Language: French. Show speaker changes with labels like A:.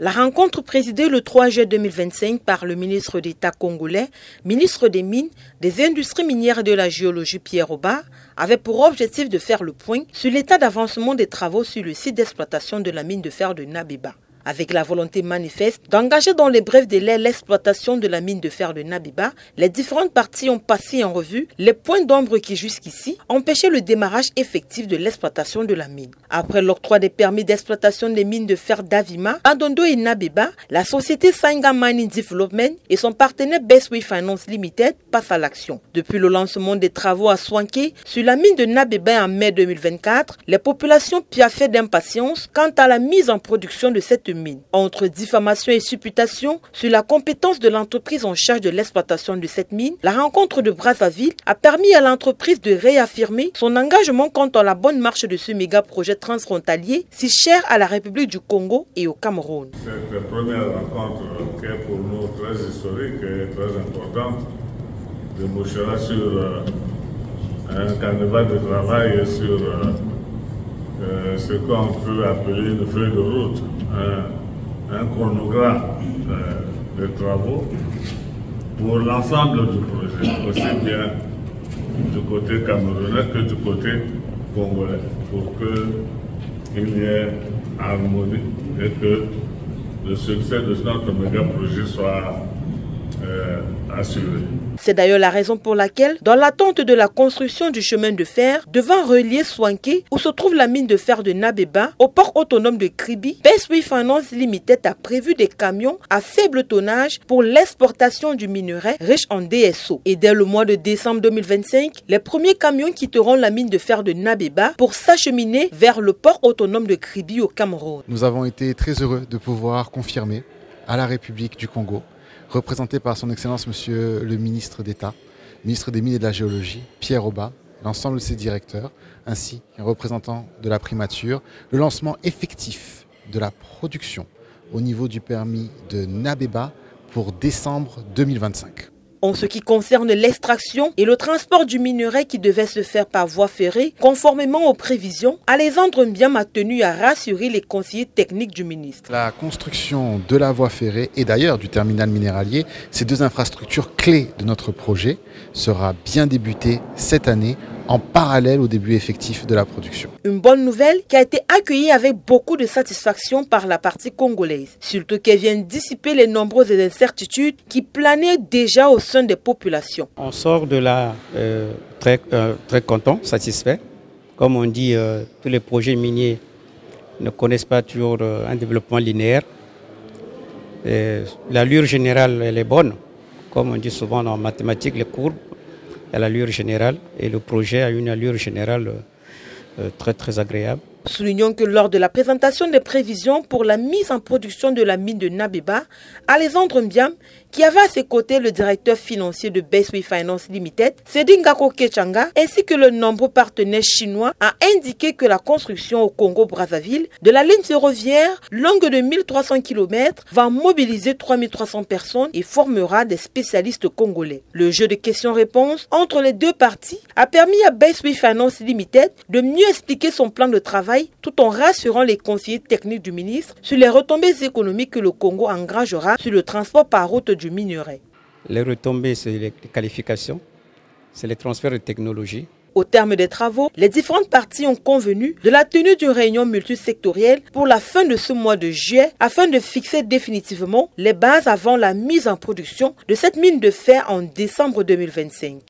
A: La rencontre présidée le 3 juillet 2025 par le ministre d'État congolais, ministre des Mines, des Industries minières et de la Géologie Pierre Oba, avait pour objectif de faire le point sur l'état d'avancement des travaux sur le site d'exploitation de la mine de fer de Nabeba. Avec la volonté manifeste d'engager dans les brefs délais l'exploitation de la mine de fer de Nabeba, les différentes parties ont passé en revue les points d'ombre qui jusqu'ici empêchaient le démarrage effectif de l'exploitation de la mine. Après l'octroi des permis d'exploitation des mines de fer d'Avima, Adondo et Nabeba, la société Sainga Mining Development et son partenaire Bestway Finance Limited passent à l'action. Depuis le lancement des travaux à Swanké sur la mine de Nabeba en mai 2024, les populations piaffaient d'impatience quant à la mise en production de cette mine. Entre diffamation et supputation sur la compétence de l'entreprise en charge de l'exploitation de cette mine, la rencontre de Brazzaville a permis à l'entreprise de réaffirmer son engagement quant à la bonne marche de ce méga projet transfrontalier si cher à la République du Congo et au Cameroun.
B: Cette première rencontre qui est pour nous très historique et très importante débouchera sur un carnaval de travail et sur ce qu'on peut appeler une feuille de route, un chronogramme de travaux pour l'ensemble du projet, aussi bien du côté camerounais que du côté congolais, pour qu'il y ait harmonie et que le succès de notre méga projet soit assuré.
A: C'est d'ailleurs la raison pour laquelle, dans l'attente de la construction du chemin de fer devant relier Swanké, où se trouve la mine de fer de Nabeba, au port autonome de Kribi, Bestway Finance Limited a prévu des camions à faible tonnage pour l'exportation du minerai riche en DSO. Et dès le mois de décembre 2025, les premiers camions quitteront la mine de fer de Nabeba pour s'acheminer vers le port autonome de Kribi au Cameroun.
C: Nous avons été très heureux de pouvoir confirmer à la République du Congo, représenté par son Excellence Monsieur le ministre d'État, ministre des Mines et de la Géologie, Pierre Oba, l'ensemble de ses directeurs, ainsi qu'un représentant de la primature, le lancement effectif de la production au niveau du permis de Nabeba pour décembre 2025.
A: En ce qui concerne l'extraction et le transport du minerai qui devait se faire par voie ferrée, conformément aux prévisions, Alexandre Mbiam a tenu à rassurer les conseillers techniques du ministre.
C: La construction de la voie ferrée et d'ailleurs du terminal minéralier, ces deux infrastructures clés de notre projet, sera bien débutée cette année en parallèle au début effectif de la production.
A: Une bonne nouvelle qui a été accueillie avec beaucoup de satisfaction par la partie congolaise, surtout qu'elle vient dissiper les nombreuses incertitudes qui planaient déjà au sein des populations.
D: On sort de là très content, satisfait. Comme on dit, tous les projets miniers ne connaissent pas toujours un développement linéaire. L'allure générale, elle est bonne. Comme on dit souvent en mathématiques, les courbes, à l'allure générale, et le projet a une allure générale très agréable.
A: Soulignons que lors de la présentation des prévisions pour la mise en production de la mine de Nabeba, Alexandre Mbiam, qui avait à ses côtés le directeur financier de Bestway Finance Limited, Sedingako Kechanga, ainsi que le nombreux partenaires chinois, a indiqué que la construction au Congo-Brazzaville de la ligne ferroviaire longue de 1300 km va mobiliser 3300 personnes et formera des spécialistes congolais. Le jeu de questions-réponses entre les deux parties a permis à Bestway Finance Limited de mieux expliquer son plan de travail tout en rassurant les conseillers techniques du ministre sur les retombées économiques que le Congo engagera sur le transport par route du minerai.
D: Les retombées, c'est les qualifications, c'est les transferts de technologie.
A: Au terme des travaux, les différentes parties ont convenu de la tenue d'une réunion multisectorielle pour la fin de ce mois de juillet afin de fixer définitivement les bases avant la mise en production de cette mine de fer en décembre 2025.